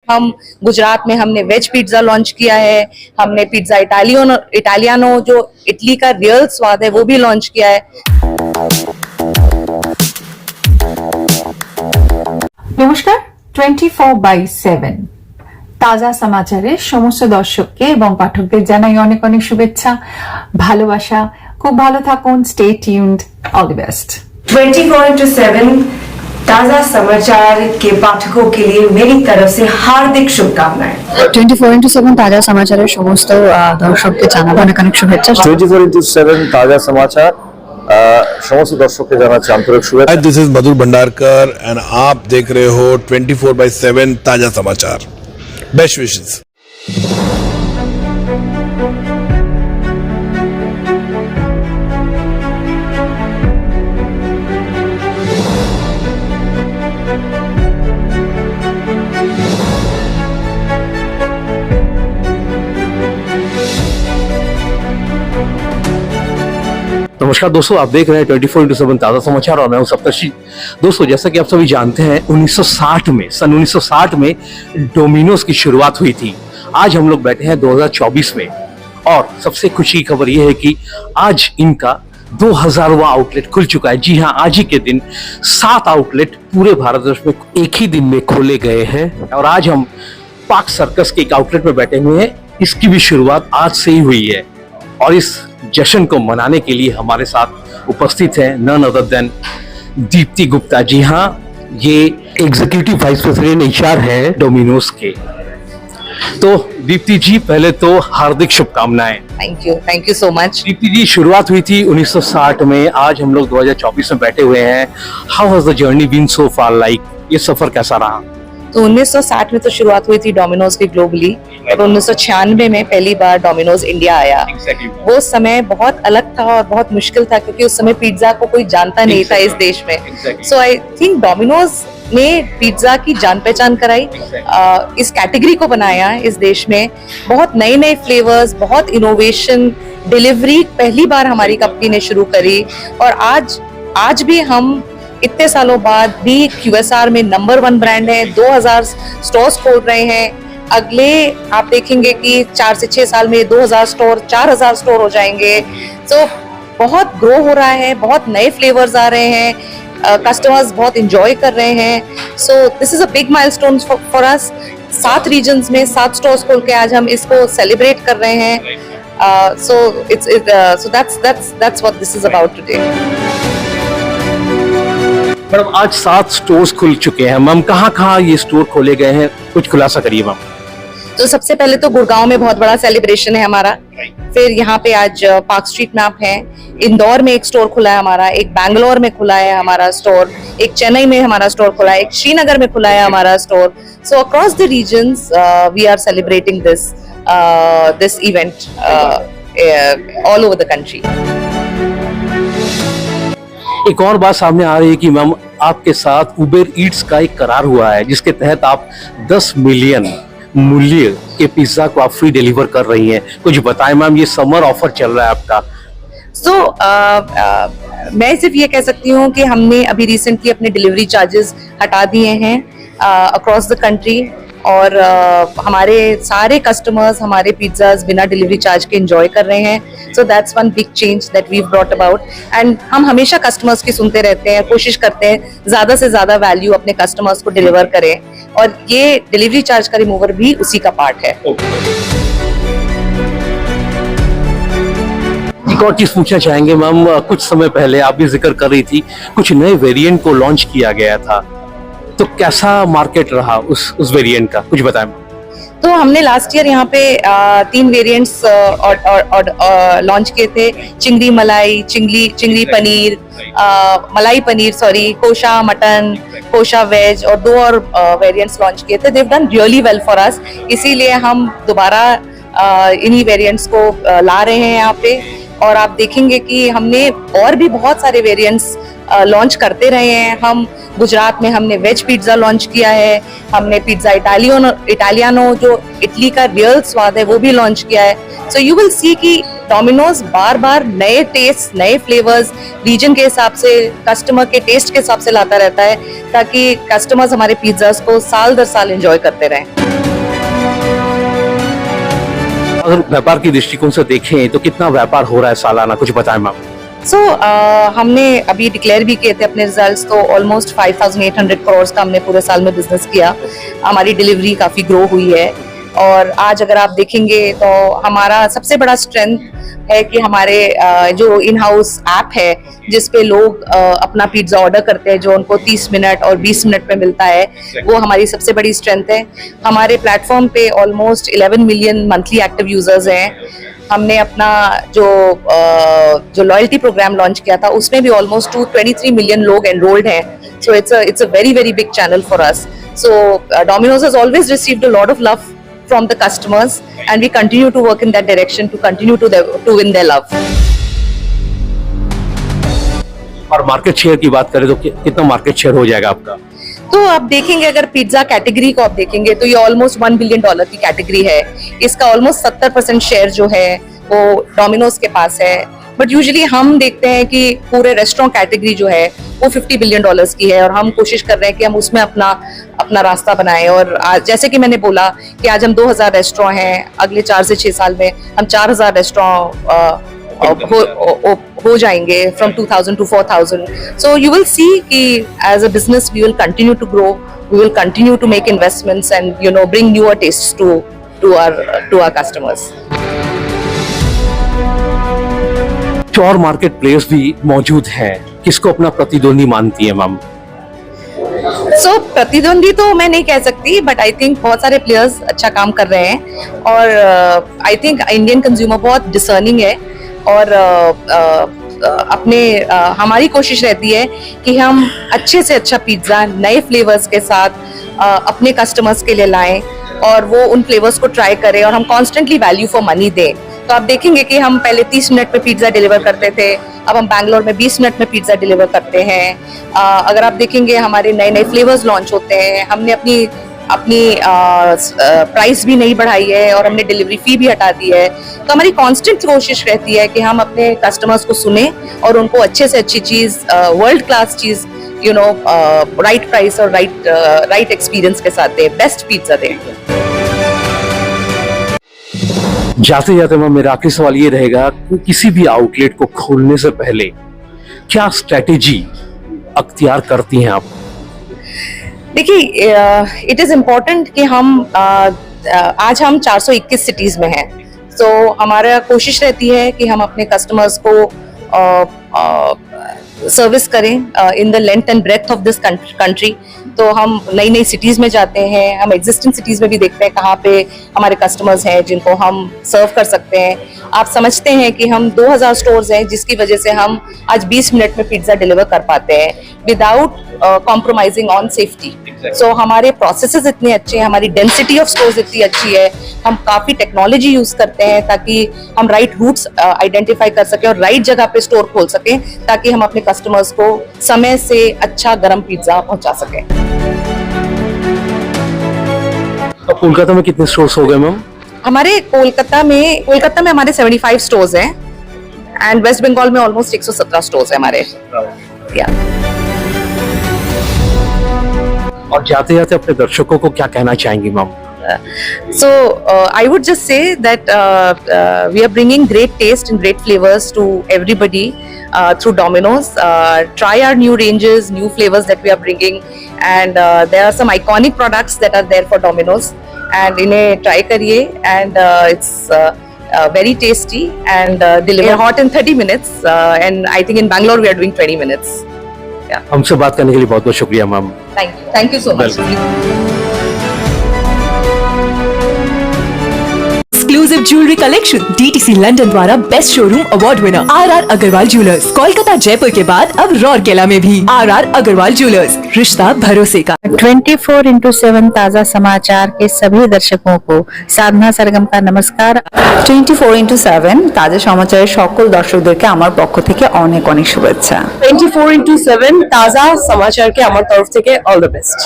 हम गुजरात में हमने वेज पिज्जा लॉन्च किया है, हमने पिज्जा इटालियानो जो इटली का रियल स्वाद है वो भी लॉन्च किया है। নমস্কার 24/7 তাজা সমাচারের সমস্ত দর্শককে এবং পাঠকদের জানাই অনেক অনেক শুভেচ্ছা, ভালোবাসা। খুব ভালো থাকুন, stay tuned, all the best. 24/7 ताजा समाचार के पाठकों के लिए मेरी तरफ से हार्दिक शुभकामनाएं। 24/7 তাজা সমাচারের সমস্ত দর্শককে জানাবো অনেক অনেক শুভেচ্ছা। 24/7 ताजा समाचार समस्त दर्शक के जाना आंतरिक शुभेच्छा। This is Madhur Bhandarkar and आप देख रहे हो 24/7 ताजा समाचार। Best wishes. नमस्कार दोस्तों, आप देख रहे हैं 24/7 ताजा समाचार और मैं हूं सप्तर्षि। दोस्तों, जैसा कि आप सभी जानते हैं 1960 में डोमिनोज की शुरुआत हुई थी। आज हम लोग बैठे हैं 2024 में और सबसे खुशी की खबर यह है कि आज इनका 2000वां आउटलेट खुल चुका है। जी हाँ, आज ही के दिन 7 आउटलेट पूरे भारतवर्ष में एक ही दिन में खोले गए हैं और आज हम पार्क सर्कस के एक आउटलेट में बैठे हुए हैं। इसकी भी शुरुआत आज से ही हुई है और इस जश्न को मनाने के लिए हमारे साथ उपस्थित है none other than Deepti Gupta. जी हाँ, ये एग्जीक्यूटिव वाइस प्रेसिडेंट एचआर है डोमिनोज के। तो दीप्ति जी, पहले तो हार्दिक शुभकामनाएं। Thank you so much. Deepti ji, शुरुआत हुई थी 1960 में, आज हम लोग 2024 में बैठे हुए हैं। How has the journey been so far? Like ये सफर कैसा रहा? तो 1960 में तो शुरुआत हुई थी डोमिनोज की ग्लोबली और 1996 में पहली बार डोमिनोज इंडिया आया। वो समय बहुत अलग था और बहुत मुश्किल था क्योंकि उस समय पिज्जा को कोई जानता नहीं था इस देश में। सो आई थिंक डोमिनोज ने पिज्जा की जान पहचान कराई, इस कैटेगरी को बनाया इस देश में। बहुत नए नए फ्लेवर्स, बहुत इनोवेशन, डिलीवरी पहली बार हमारी कंपनी ने शुरू करी और आज भी हम इतने सालों बाद भी QSR में नंबर 1 ब्रांड है। 2000 स्टोर्स खोल रहे हैं। अगले आप देखेंगे कि 4 से 6 साल में 2000 स्टोर 4000 स्टोर हो जाएंगे। तो बहुत ग्रो हो रहा है, बहुत नए फ्लेवर्स आ रहे हैं, कस्टमर्स बहुत इंजॉय कर रहे हैं। So this is a big milestone for us. 7 regions में 7 स्टोर्स खोल के आज हम इसको सेलिब्रेट कर रहे हैं। So that's what this is about today. Madam, आज 7 स्टोर्स खुल चुके हैं। मैम, कहाँ ये स्टोर खोले गए हैं, कुछ खुलासा करिए मैम। तो सबसे पहले तो गुड़गांव में बहुत बड़ा सेलिब्रेशन है हमारा। फिर यहाँ पे आज पार्क स्ट्रीट में आप हैं। इंदौर में एक स्टोर खुला है हमारा, एक बैंगलोर में खुला है हमारा स्टोर, एक चेन्नई में हमारा स्टोर खुला है, एक श्रीनगर में खुला है हमारा store. So across the regions we are celebrating this event all over the country. एक और बात सामने आ रही है कि मैम, आपके साथ उबेर ईट्स का एक करार हुआ है जिसके तहत आप 10 मिलियन मूल्य के पिज्जा को आप फ्री डिलीवर कर रही हैं। कुछ बताएं मैम, ये समर ऑफर चल रहा है आपका। मैं सिर्फ ये कह सकती हूँ कि हमने अभी रिसेंटली अपने डिलीवरी चार्जेस हटा दिए हैं अक्रॉस द कंट्री और हमारे सारे कस्टमर्स हमारे पिज्जाज बिना डिलीवरी चार्ज के एंजॉय कर रहे हैं। So that's one big change that we brought about and हम हमेशा कस्टमर्स की सुनते रहते हैं, कोशिश करते हैं ज्यादा से ज्यादा वैल्यू अपने कस्टमर्स को डिलीवर करें और ये डिलीवरी चार्ज का रिमूवर भी उसी का पार्ट है। एक और चीज पूछना चाहेंगे मैम, कुछ समय पहले आप भी जिक्र कर रही थी कुछ नए वेरिएंट को लॉन्च किया गया था, तो कैसा मार्केट रहा उस वेरिएंट का, कुछ बताएं। तो हमने लास्ट ईयर यहाँ पे 3 वेरिएंट्स लॉन्च किए थे। चिंगरी मलाई, चिंगरी पनीर, मलाई पनीर सॉरी, कोशा मटन, कोशा वेज और 2 और वेरिएंट्स लॉन्च किए थे। They have done really well for us, इसीलिए हम दोबारा इन्हीं वेरिएंट्स को ला रहे हैं यहाँ पे। और आप देखेंगे कि हमने और भी बहुत सारे वेरिएंट्स लॉन्च करते रहे हैं। हम गुजरात में हमने वेज पिज्जा लॉन्च किया है, हमने पिज्जा इटालियानो जो इटली का रियल स्वाद है वो भी लॉन्च किया है। सो यू विल सी कि डोमिनोज बार बार नए टेस्ट, नए फ्लेवर्स रीजन के हिसाब से, कस्टमर के टेस्ट के हिसाब से लाता रहता है, ताकि कस्टमर्स हमारे पिज्जास को साल दर साल एंजॉय करते रहें। अगर व्यापार की दृष्टिकोण से देखें तो कितना व्यापार हो रहा है सालाना, कुछ बताएं मैम। सो हमने अभी डिक्लेयर भी किए थे अपने रिजल्ट्स, तो ऑलमोस्ट 5,800 करोड़ का हमने पूरे साल में बिजनेस किया। हमारी डिलीवरी काफी ग्रो हुई है, और आज अगर आप देखेंगे तो हमारा सबसे बड़ा स्ट्रेंथ है कि हमारे जो इन हाउस ऐप है जिस पे लोग अपना पिज्जा ऑर्डर करते हैं, जो उनको 30 मिनट और 20 मिनट में मिलता है, वो हमारी सबसे बड़ी स्ट्रेंथ है। हमारे प्लेटफॉर्म पे almost 11 million monthly active users हैं। हमने अपना जो लॉयल्टी प्रोग्राम लॉन्च किया था उसमें भी ऑलमोस्ट 23 मिलियन लोग एनरोल्ड हैं। So it's a very very big channel for us. So Domino's has always received a lot of love from the customers, and we continue to work in that direction to continue to win their love. और market share की बात करें तो कितना market share हो जाएगा आपका? तो आप देखेंगे, अगर पिज्जा कैटेगरी को आप देखेंगे तो ये ऑलमोस्ट $1 बिलियन की कैटेगरी है। इसका ऑलमोस्ट 70% शेयर जो है वो डोमिनोज के पास है। बट यूजुअली हम देखते हैं कि पूरे रेस्टोरेंट कैटेगरी जो है वो $50 बिलियन की है, और हम कोशिश कर रहे हैं कि हम उसमें अपना रास्ता बनाएं। और आज जैसे कि मैंने बोला कि आज हम 2000 रेस्टोरेंट हैं, अगले 4 से 6 साल में हम 4000 रेस्टोरेंट हो जाएंगे, from 2000 to 4000. So you will see कि as a business we will continue to grow, we will continue to make investments and bring newer tastes to our customers. और मार्केट प्लेयर्स भी मौजूद हैं, किसको अपना प्रतिद्वंदी मानती है मैम? सो प्रतिद्वंदी तो मैं नहीं कह सकती, बट आई थिंक बहुत सारे प्लेयर्स अच्छा काम कर रहे हैं, और आई थिंक इंडियन कंज्यूमर बहुत डिसर्निंग है, और हमारी कोशिश रहती है कि हम अच्छे से अच्छा पिज्जा नए फ्लेवर्स के साथ अपने कस्टमर्स के लिए लाएं, और वो उन फ्लेवर्स को ट्राई करें, और हम कॉन्स्टेंटली वैल्यू फॉर मनी दें। तो आप देखेंगे कि हम पहले 30 मिनट में पिज्जा डिलीवर करते थे, अब हम बैंगलोर में 20 मिनट में पिज्जा डिलीवर करते हैं। अगर आप देखेंगे हमारे नए नए फ्लेवर्स लॉन्च होते हैं, हमने अपनी प्राइस भी नहीं बढ़ाई है, और हमने डिलीवरी फी भी हटा दी है। तो हमारी कांस्टेंट कोशिश रहती है कि हम अपने कस्टमर्स को सुने और उनको अच्छे से अच्छी चीज, वर्ल्ड क्लास चीज, राइट प्राइस और राइट एक्सपीरियंस के साथ दें, बेस्ट पिज्जा दें। जाते जाते मैम मेरा आखिरी सवाल ये रहेगा कि किसी भी आउटलेट को खोलने से पहले क्या स्ट्रेटेजी अख्तियार करती हैं आप? देखिए, इट इज इम्पोर्टेंट कि हम आज हम 421 सिटीज में हैं, तो हमारा कोशिश रहती है कि हम अपने कस्टमर्स को सर्विस करें in the length and breath of this country. तो हम नई नई सिटीज में जाते हैं, हम एग्जिस्टिंग सिटीज में भी देखते हैं कहाँ पे हमारे कस्टमर्स हैं जिनको हम सर्व कर सकते हैं। आप समझते हैं कि हम 2000 स्टोर्स हैं, जिसकी वजह से हम आज 20 मिनट में पिज्जा डिलीवर कर पाते हैं विदाउट कॉम्प्रोमाइजिंग ऑन सेफ्टी। सो हमारे प्रोसेसेस इतने अच्छे हैं, हमारी डेंसिटी ऑफ स्टोर्स इतनी अच्छी है, हम काफी टेक्नोलॉजी यूज करते हैं ताकि हम राइट रूट्स आइडेंटिफाई कर सकें और राइट जगह पे स्टोर खोल सकें, ताकि हम अपने कस्टमर्स को समय से अच्छा गर्म पिज्जा पहुंचा सकें। तो कोलकाता में कितने स्टोर्स हो गए मैम? हमारे कोलकाता में हमारे 75 स्टोर्स हैं, एंड वेस्ट बंगाल में ऑलमोस्ट 117 स्टोर्स हैं हमारे। और जाते जाते अपने दर्शकों को क्या कहना चाहेंगी ma'am? So I would just say that we are bringing great taste and great flavors to everybody through Domino's. Try our new ranges, new flavors that we are bringing, and there are some iconic products that are there for Domino's, and इन्हें try करिए, and it's very tasty and deliver hot in 30 minutes, and I think in Bangalore we are doing 20 minutes. हमसे बात करने के लिए बहुत बहुत शुक्रिया ma'am. Thank you so much. Welcome. Exclusive exclusive jewellery collection DTC London द्वारा best showroom award winner RR Agarwal jewellers, Kolkata Jaipur के बाद अब रौरकेला में भी RR अग्रवाल ज्वेलर्स, रिश्ता भरोसे का। 24/7 ताजा समाचार के सभी दर्शकों को साधना सरगम का नमस्कार। 24/7 তাজা সমাচারের সকল দর্শকদেরকে আমার পক্ষ থেকে অনেক অনেক শুভেচ্ছা। 24/7 ताजा समाचार के আমার তরফ থেকে অল দ্য বেস্ট।